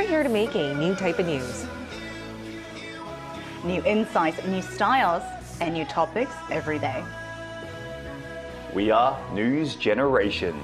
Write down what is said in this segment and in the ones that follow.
are here to make a new type of news. New insights, new styles, and new topics every day. We are News Generation.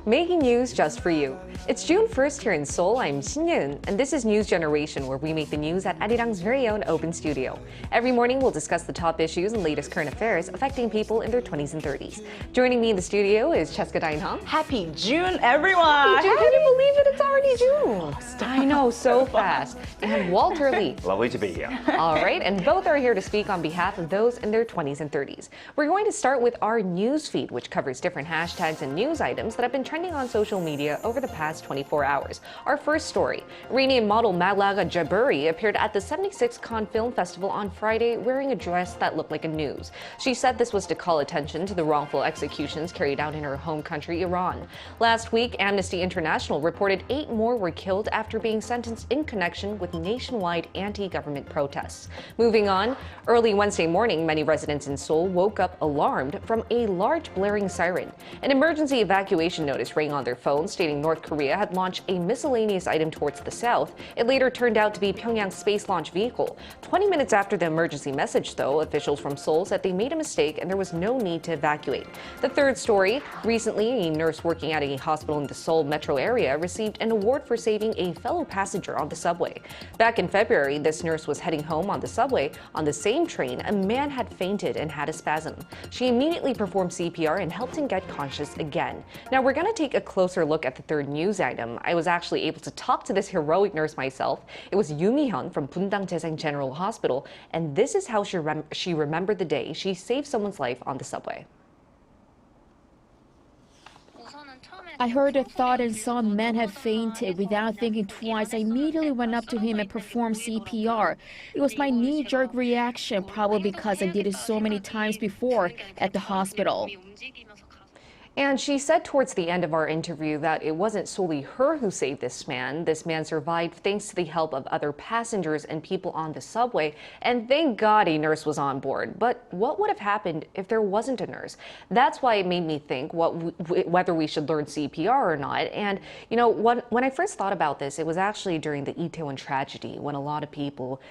Making news just for you. It's June 1st here in Seoul. I'm Shin-Yun, and this is News Generation, where we make the news at Arirang's very own open studio. Every morning, we'll discuss the top issues and latest current affairs affecting people in their 20s and 30s. Joining me in the studio is Cheska Dainham. Happy June, everyone! Happy June! Can you believe it? It's already June. I know, so fast. And Walter Lee. Lovely to be here. All right, and both are here to speak on behalf of those in their 20s and 30s. We're going to start with our news feed, which covers different hashtags and news items that have been trending on social media over the past 24 hours. Our first story, Iranian model Malaga Jaburi appeared at the 76th Cannes Film Festival on Friday wearing a dress that looked like a noose. She said this was to call attention to the wrongful executions carried out in her home country, Iran. Last week, Amnesty International reported 8 more were killed after being sentenced in connection with nationwide anti-government protests. Moving on, early Wednesday morning, many residents in Seoul woke up alarmed from a large blaring siren. An emergency evacuation notice rang on their phones stating North Korea had launched a miscellaneous item towards the south. It later turned out to be Pyongyang's space launch vehicle. 20 minutes after the emergency message, though, officials from Seoul said they made a mistake and there was no need to evacuate. The third story, recently a nurse working at a hospital in the Seoul metro area received an award for saving a fellow passenger on the subway. Back in February, this nurse was heading home on the subway. On the same train, a man had fainted and had a spasm. She immediately performed CPR and helped him get conscious again. Now we're going to take a closer look at the third news item. I was actually able to talk to this heroic nurse myself. It was Yoo Mi-hyun from Bundang Jaesang General Hospital, and this is how she remembered the day she saved someone's life on the subway. I heard a thud and saw a man had fainted. Without thinking twice, I immediately went up to him and performed CPR. It was my knee-jerk reaction, probably because I did it so many times before at the hospital. And she said towards the end of our interview that it wasn't solely her who saved this man. This man survived thanks to the help of other passengers and people on the subway. And thank God a nurse was on board. But what would have happened if there wasn't a nurse? That's why it made me think whether we should learn CPR or not. And, you know, when I first thought about this, it was actually during the Itaewon tragedy when a lot of people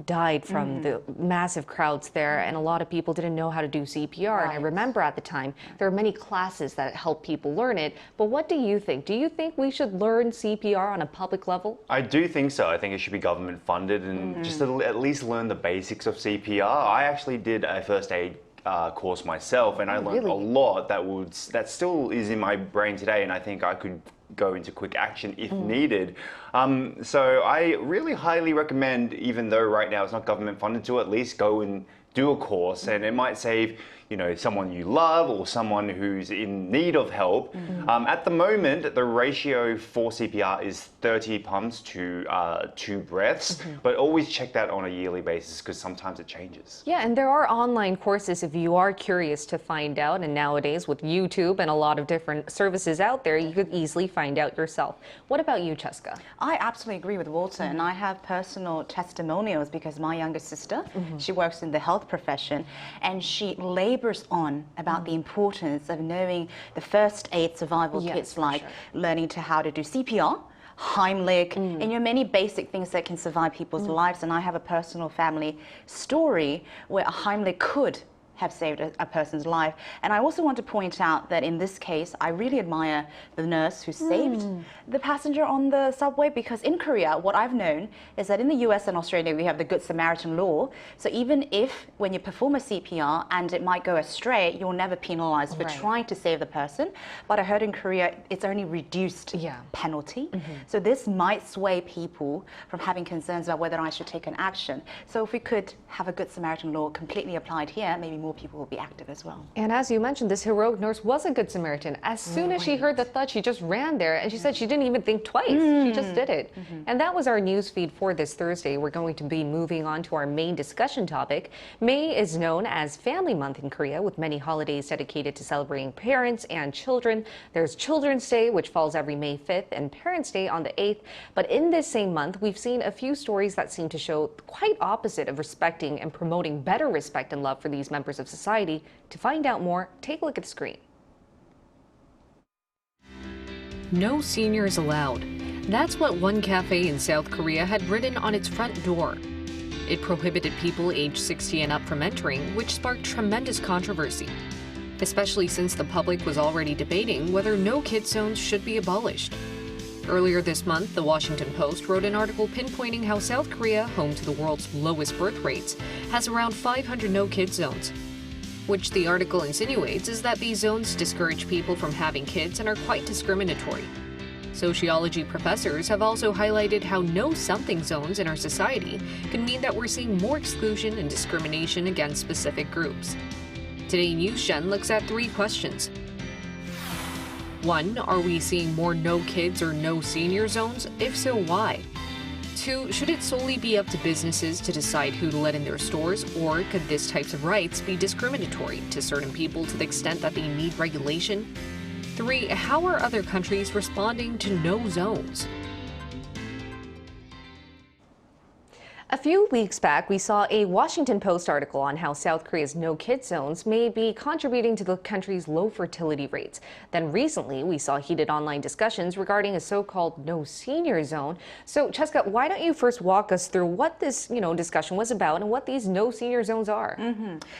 died from the massive crowds there, and a lot of people didn't know how to do CPR. Right. And I remember at the time there were many classes that helped people learn it. But what do you think? Do you think we should learn CPR on a public level? I do think so. I think it should be government funded and just at least learn the basics of CPR. I actually did a first aid course myself, and I learned a lot that still is in my brain today, and I think I could go into quick action if needed. So I really highly recommend, even though right now it's not government funded, to at least go and do a course, and it might save, you know, someone you love or someone who's in need of help. At the moment, the ratio for CPR is 30 pumps to 2 breaths, but always check that on a yearly basis because sometimes it changes. Yeah, and there are online courses if you are curious to find out, and nowadays with YouTube and a lot of different services out there, you could easily find out yourself. What about you, Cheska? I absolutely agree with Walter, and I have personal testimonials because my younger sister, she works in the health profession, and she labors on about the importance of knowing the first aid survival kits, like learning how to do CPR, Heimlich, and you know, many basic things that can survive people's lives. And I have a personal family story where a Heimlich could have saved a person's life. And I also want to point out that in this case, I really admire the nurse who saved the passenger on the subway, because in Korea, what I've known is that in the US and Australia, we have the Good Samaritan law. So even if when you perform a CPR and it might go astray, you're never penalized for trying to save the person. But I heard in Korea, it's only reduced penalty. So this might sway people from having concerns about whether I should take an action. So if we could have a Good Samaritan law completely applied here, maybe more people will be active as well. And as you mentioned, this heroic nurse was a Good Samaritan. As soon as she heard the thud, she just ran there, and she said she didn't even think twice. She just did it. And that was our news feed for this Thursday. We're going to be moving on to our main discussion topic. May is known as Family Month in Korea, with many holidays dedicated to celebrating parents and children. There's Children's Day, which falls every May 5th, and Parents' Day on the 8th. But in this same month, we've seen a few stories that seem to show quite opposite of respecting and promoting better respect and love for these members of society. To find out more, take a look at the screen. No seniors allowed. That's what one cafe in South Korea had written on its front door. It prohibited people aged 60 and up from entering, which sparked tremendous controversy, especially since the public was already debating whether no-kid zones should be abolished. Earlier this month, the Washington Post wrote an article pinpointing how South Korea, home to the world's lowest birth rates, has around 500 no-kid zones, which the article insinuates is that these zones discourage people from having kids and are quite discriminatory. Sociology professors have also highlighted how no-something zones in our society can mean that we're seeing more exclusion and discrimination against specific groups. Today, NewsGen looks at 3 questions. 1. Are we seeing more no kids or no senior zones? If so, why? 2. Should it solely be up to businesses to decide who to let in their stores, or could this types of rights be discriminatory to certain people to the extent that they need regulation? 3. How are other countries responding to no zones? A few weeks back, we saw a Washington Post article on how South Korea's no-kid zones may be contributing to the country's low fertility rates. Then recently, we saw heated online discussions regarding a so-called no-senior zone. So, Cheska, why don't you first walk us through what this, discussion was about and what these no-senior zones are?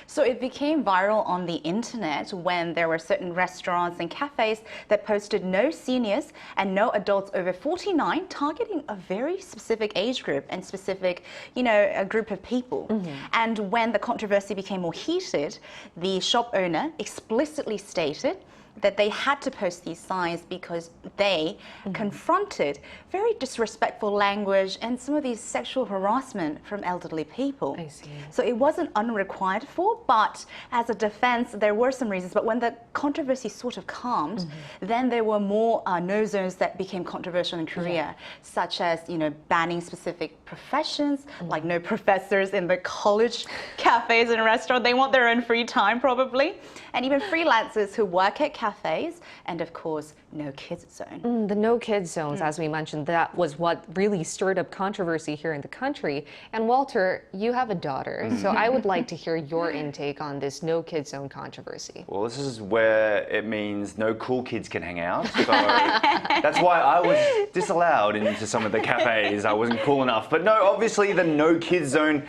So it became viral on the internet when there were certain restaurants and cafes that posted no seniors and no adults over 49, targeting a very specific age group and specific a group of people. And when the controversy became more heated, the shop owner explicitly stated that they had to post these signs because they confronted very disrespectful language and some of these sexual harassment from elderly people. I see. So it wasn't unrequired for, but as a defense, there were some reasons. But when the controversy sort of calmed, then there were more no zones that became controversial in Korea, such as, banning specific professions, like no professors in the college cafes and restaurants. They want their own free time, probably. And even freelancers who work at cafes, and of course, no kids zone. The no kids zones, as we mentioned, that was what really stirred up controversy here in the country. And Walter, you have a daughter, so I would like to hear your intake on this no kids zone controversy. Well, this is where it means no cool kids can hang out. So that's why I was disallowed into some of the cafes. I wasn't cool enough. But no, obviously the no kids zone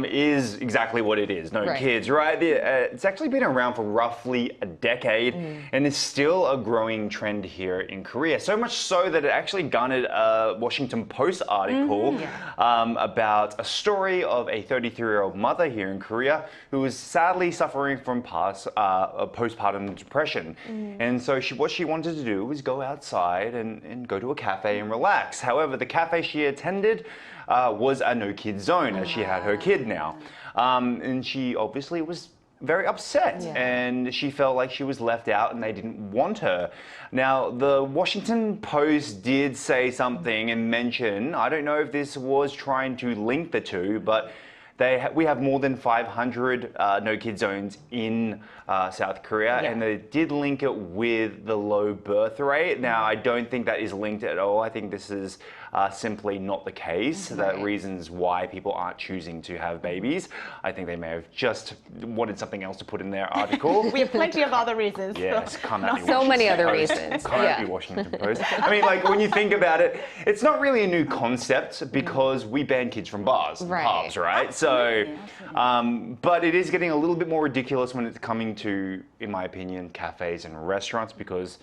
is exactly what it is. No kids, right? It's actually been around for roughly a decade and is still a growing trend here in Korea. So much so that it actually garnered a Washington Post article about a story of a 33-year-old mother here in Korea who was sadly suffering from postpartum depression. And so what she wanted to do was go outside and go to a cafe and relax. However, the cafe she attended was a no-kid zone, as she had her kid now. And she obviously was very upset, and she felt like she was left out and they didn't want her. Now, the Washington Post did say something and mention, I don't know if this was trying to link the two, but we have more than 500 no-kid zones in South Korea, and they did link it with the low birth rate. Now, I don't think that is linked at all. I think this is simply not the case. The reasons why people aren't choosing to have babies. I think they may have just wanted something else to put in their article. We have plenty of other reasons. Yes, come at me, so many Washington other Post. reasons. Come at me, Washington Post. I mean, like, when you think about it, it's not really a new concept because we ban kids from bars and pubs, right? So, but it is getting a little bit more ridiculous when it's coming to, in my opinion, cafes and restaurants because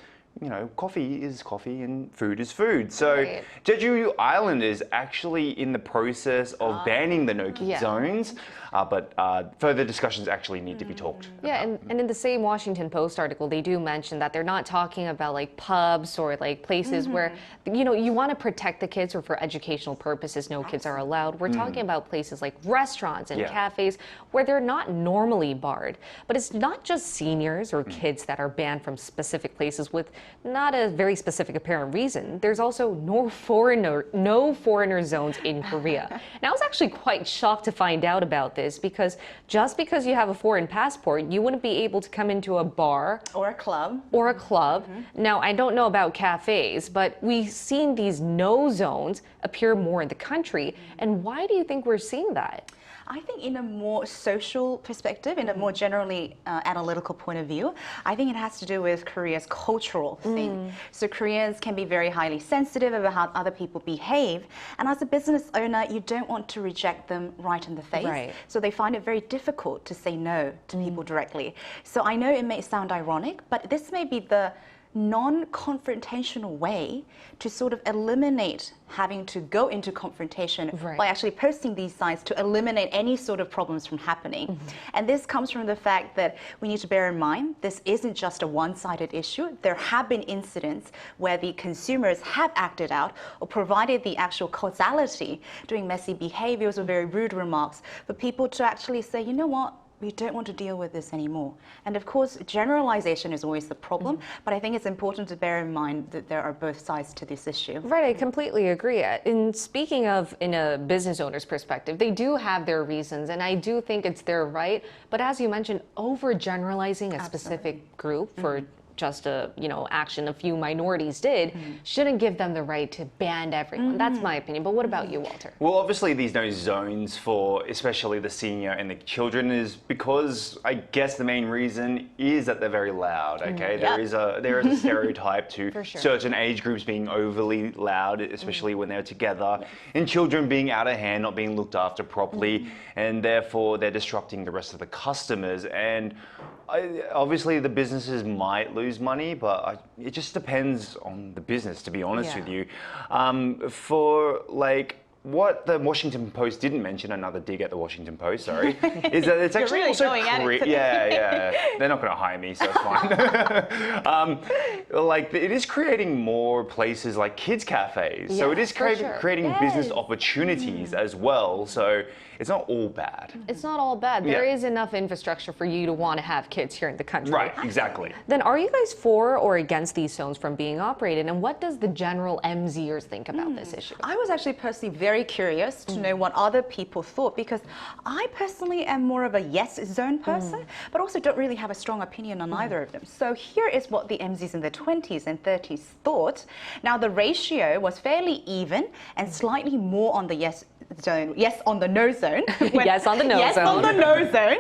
coffee is coffee and food is food. So Jeju Island is actually in the process of banning the no-kid zones, but further discussions actually need to be talked. Yeah, and in the same Washington Post article, they do mention that they're not talking about like pubs or like places where, you want to protect the kids or for educational purposes, no kids are allowed. We're talking about places like restaurants and cafes where they're not normally barred. But it's not just seniors or kids that are banned from specific places with not a very specific apparent reason. There's also no foreigner zones in Korea. And I was actually quite shocked to find out about this because just because you have a foreign passport, you wouldn't be able to come into a bar or a club. Now, I don't know about cafes, but we've seen these no zones appear more in the country. And why do you think we're seeing that? I think in a more social perspective, in a more generally analytical point of view, I think it has to do with Korea's cultural normal thing. So Koreans can be very highly sensitive about how other people behave. And as a business owner, you don't want to reject them right in the face. Right. So they find it very difficult to say no to people directly. So I know it may sound ironic, but this may be the non-confrontational way to sort of eliminate having to go into confrontation by actually posting these signs to eliminate any sort of problems from happening. And this comes from the fact that we need to bear in mind this isn't just a one-sided issue. There have been incidents where the consumers have acted out or provided the actual causality, doing messy behaviors or very rude remarks, for people to actually say, you know what, we don't want to deal with this anymore. And of course, generalization is always the problem, but I think it's important to bear in mind that there are both sides to this issue. Right, I completely agree. And speaking of in a business owner's perspective, they do have their reasons, and I do think it's their right. But as you mentioned, overgeneralizing a specific group for just a action a few minorities did shouldn't give them the right to ban everyone. That's my opinion. But what about you, Walter? Well, obviously these no zones for especially the senior and the children is because I guess the main reason is that they're very loud. Okay, there is a stereotype to certain age groups being overly loud, especially when they're together, and children being out of hand, not being looked after properly, and therefore they're disrupting the rest of the customers. And obviously the businesses might lose money, but it just depends on the business, to be honest with you. For like what the Washington Post didn't mention, another dig at the Washington Post, sorry, is that it's actually really also going at it today. they're not going to hire me, so it's fine. Like it is creating more places like kids cafes, so it is creating business opportunities as well. So it's not all bad. It's not all bad. There is enough infrastructure for you to want to have kids here in the country. Right, exactly. Then are you guys for or against these zones from being operated? And what does the general MZers think about this issue? I was actually personally very curious to know what other people thought, because I personally am more of a yes zone person, but also don't really have a strong opinion on either of them. So here is what the MZs in the 20s and 30s thought. Now the ratio was fairly even and slightly more on the yes zone, yes on the no zone. Yes on the no yes zone. on the no zone.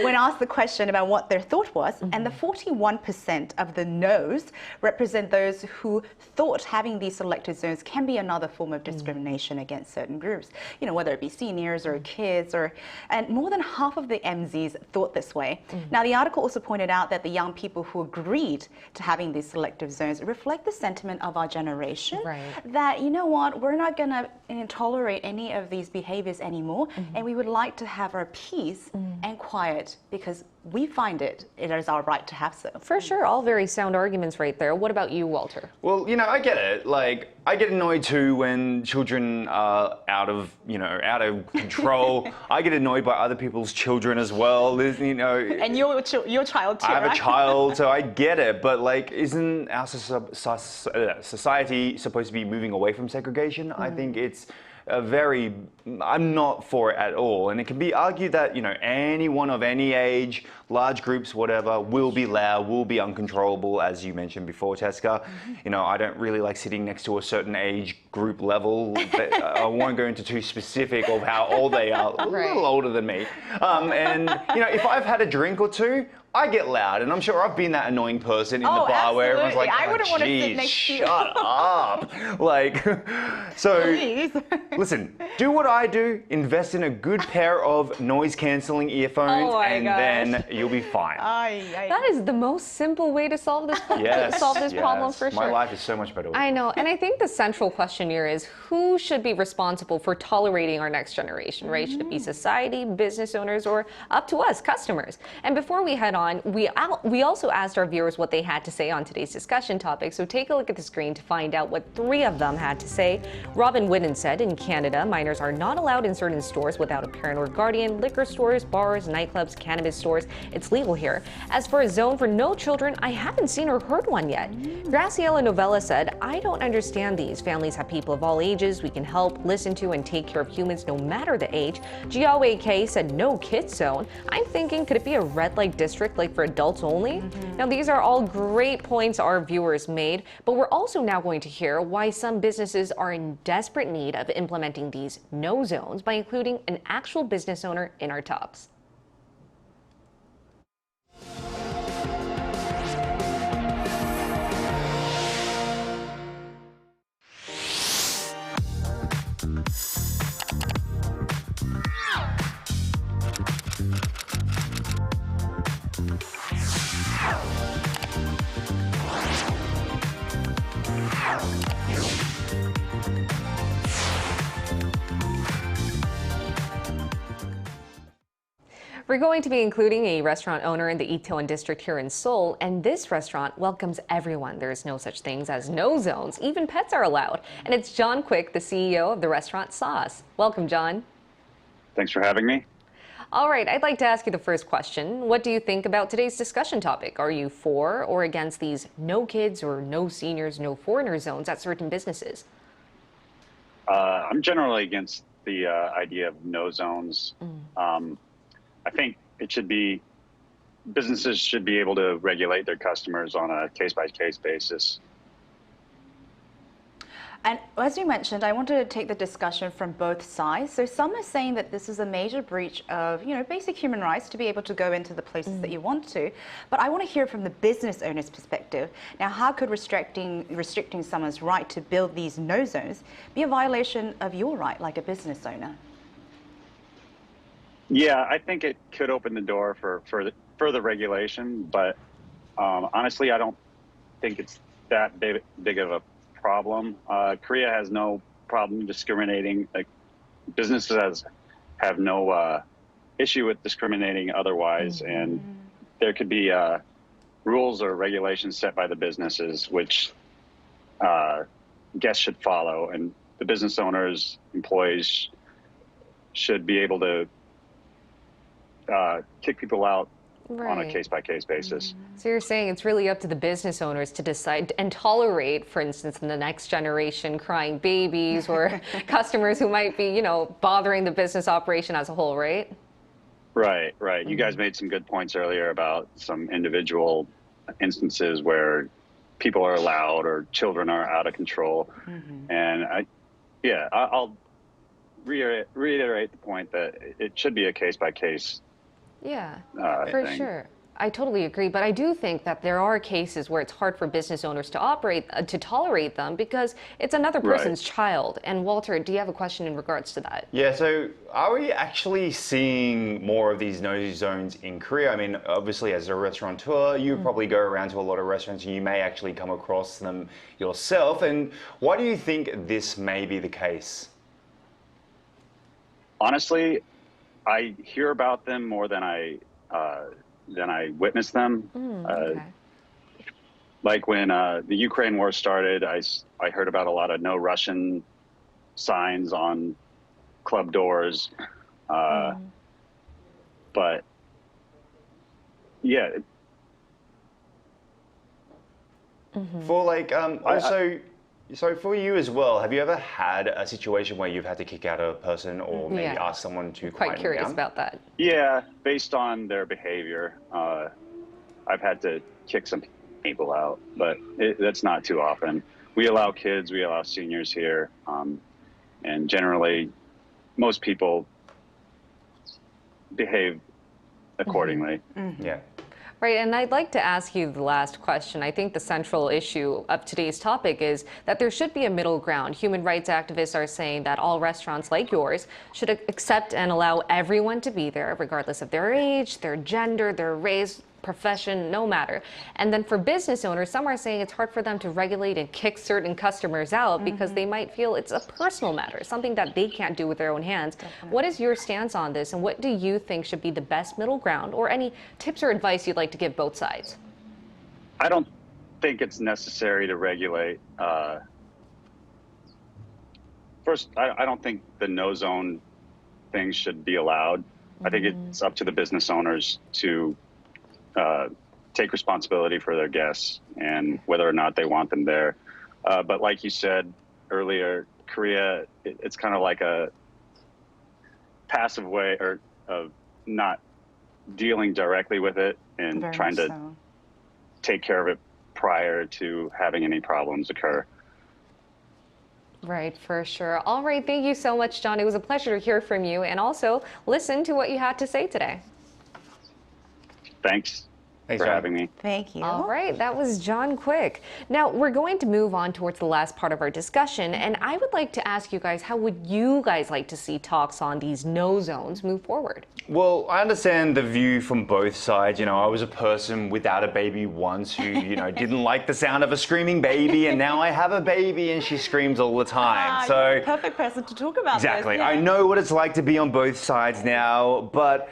When asked the question about what their thought was, and the 41% of the no's represent those who thought having these selected zones can be another form of discrimination against certain groups, whether it be seniors or kids, and more than half of the MZs thought this way. Now the article also pointed out that the young people who agreed to having these selective zones reflect the sentiment of our generation, that we're not going to tolerate any of these behaviors anymore, and we would like to have our peace and quiet because we find it is our right to have so. For sure, all very sound arguments right there. What about you, Walter? Well, I get it. Like, I get annoyed too when children are out of control. I get annoyed by other people's children as well. And your child too, I have right? a child, so I get it. But like, isn't our society supposed to be moving away from segregation? I think it's I'm not for it at all. And it can be argued that, anyone of any age, large groups, whatever, will be loud, will be uncontrollable, as you mentioned before, Teska. I don't really like sitting next to a certain age group level. I won't go into too specific of how old they are, a little older than me. And, if I've had a drink or two, I get loud, and I'm sure I've been that annoying person in the bar where everyone's like, I wouldn't want to sit next to you. Shut up. Like, so listen, do what I do, invest in a good pair of noise-canceling earphones, then you'll be fine. That is the most simple way to solve this problem for sure. My life is so much better with I know, and I think the central question here is who should be responsible for tolerating our next generation, right? Should it be society, business owners, or up to us, customers? And before we head on, we also asked our viewers what they had to say on today's discussion topic, so take a look at the screen to find out what 3 of them had to say. Robin Whitten said, in Canada, minors are not allowed in certain stores without a parent or guardian. Liquor stores, bars, nightclubs, cannabis stores, it's legal here. As for a zone for no children, I haven't seen or heard one yet. Graciela Novella said, I don't understand these. Families have people of all ages. We can help, listen to, and take care of humans no matter the age. Jiaowei K said, no kids zone. I'm thinking, could it be a red light district like for adults only? Now, these are all great points our viewers made, but we're also now going to hear why some businesses are in desperate need of implementing these no zones by including an actual business owner in our tops. We're going to be including a restaurant owner in the Itaewon district here in Seoul, and this restaurant welcomes everyone. There's no such things as no zones. Even pets are allowed. And it's John Quick, the CEO of the restaurant Sauce. Welcome, John. Thanks for having me. All right, I'd like to ask you the first question. What do you think about today's discussion topic? Are you for or against these no kids or no seniors, no foreigner zones at certain businesses? I'm generally against the idea of no zones. I think businesses should be able to regulate their customers on a case-by-case basis. And as you mentioned, I wanted to take the discussion from both sides. So some are saying that this is a major breach of, basic human rights to be able to go into the places that you want to. But I want to hear from the business owner's perspective. Now, how could restricting someone's right to build these no zones be a violation of your right, like a business owner? Yeah, I think it could open the door for further regulation, but honestly, I don't think it's that big of a problem. Korea has no problem discriminating. Like, businesses have no issue with discriminating otherwise, and there could be rules or regulations set by the businesses which guests should follow, and the business owners, employees should be able to kick people out on a case-by-case basis. So you're saying it's really up to the business owners to decide and tolerate, for instance, in the next generation, crying babies or customers who might be, bothering the business operation as a whole, right? Right. You guys made some good points earlier about some individual instances where people are allowed or children are out of control. And I'll reiterate the point that it should be a case-by-case. Yeah, for sure. I totally agree, but I do think that there are cases where it's hard for business owners to tolerate them because it's another person's child. And Walter, do you have a question in regards to that? Yeah, so are we actually seeing more of these no zones in Korea? I mean, obviously as a restaurateur, you probably go around to a lot of restaurants and you may actually come across them yourself. And why do you think this may be the case? Honestly, I hear about them more than I witness them. Like when the Ukraine war started, I heard about a lot of no Russian signs on club doors. But yeah. For so for you as well, have you ever had a situation where you've had to kick out a person or maybe ask someone to quite curious down? About that. Yeah, based on their behavior, I've had to kick some people out, but that's not too often. We allow kids, we allow seniors here, and generally, most people behave accordingly. Yeah. Right, and I'd like to ask you the last question. I think the central issue of today's topic is that there should be a middle ground. Human rights activists are saying that all restaurants like yours should accept and allow everyone to be there, regardless of their age, their gender, their race, profession, no matter. And then for business owners, some are saying it's hard for them to regulate and kick certain customers out because they might feel it's a personal matter, something that they can't do with their own hands. What is your stance on this, and what do you think should be the best middle ground, or any tips or advice you'd like to give both sides? I don't think it's necessary to regulate. First, I don't think the no zone thing should be allowed. I think it's up to the business owners to take responsibility for their guests and whether or not they want them there. But like you said earlier, Korea, it's kind of like a passive way of not dealing directly with it and trying to take care of it prior to having any problems occur. Right, for sure. All right, thank you so much, John. It was a pleasure to hear from you and also listen to what you had to say today. Thanks for having me. Thank you. All right, that was John Quick. Now, we're going to move on towards the last part of our discussion, and I would like to ask you guys, how would you guys like to see talks on these no zones move forward? Well, I understand the view from both sides. I was a person without a baby once who, didn't like the sound of a screaming baby, and now I have a baby and she screams all the time. You're the perfect person to talk about exactly. this. I know what it's like to be on both sides now, but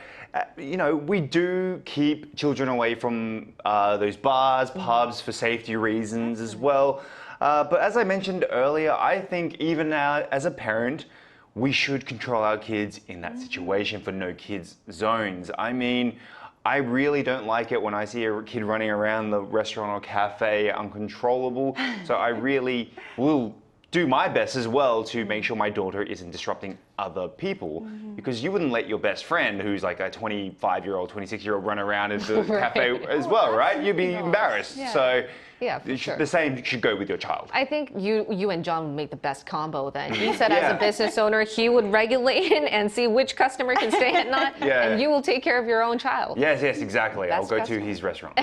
we do keep children away from those bars, pubs for safety reasons as well. But as I mentioned earlier, I think even now as a parent, we should control our kids in that situation for no kids zones. I mean, I really don't like it when I see a kid running around the restaurant or cafe uncontrollable. So I really will do my best as well to make sure my daughter isn't disrupting other people, because you wouldn't let your best friend, who's like a 25-year-old, 26-year-old, run around into the cafe as well, right? You'd be embarrassed. Yeah. So yeah, for sure. the same should go with your child. I think you and John would make the best combo then. He said as a business owner, he would regulate and see which customer can stay and not, and you will take care of your own child. Yes, exactly. Best I'll go to his restaurant.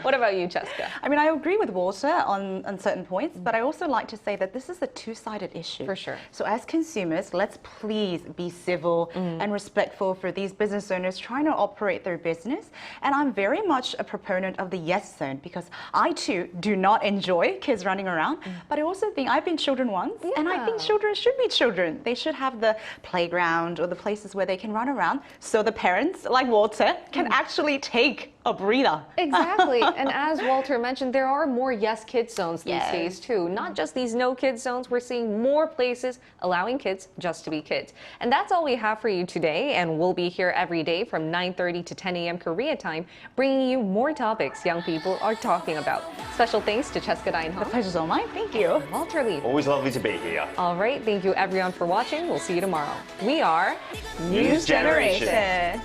What about you, Cheska? I mean, I agree with Walter on certain points, but I also like to say that this is a two-sided issue. For sure. So as consumers, let's please be civil and respectful for these business owners trying to operate their business. And I'm very much a proponent of the yes zone, because I too do not enjoy kids running around, but I also think I've been children once, and I think children should be children. They should have the playground or the places where they can run around, so the parents, like Walter, can actually take a breather. Exactly. And as Walter mentioned, there are more yes kids zones these days too. Not just these no kids zones, we're seeing more places allowing kids just to be kids. And that's all we have for you today, and we'll be here every day from 9:30 to 10 a.m. Korea time, bringing you more topics young people are talking about. Special thanks to Cheska Dine-Hong. The pleasure's all mine. Thank you. Walter Lee. Always lovely to be here. All right, thank you everyone for watching. We'll see you tomorrow. We are News Generation. Yeah.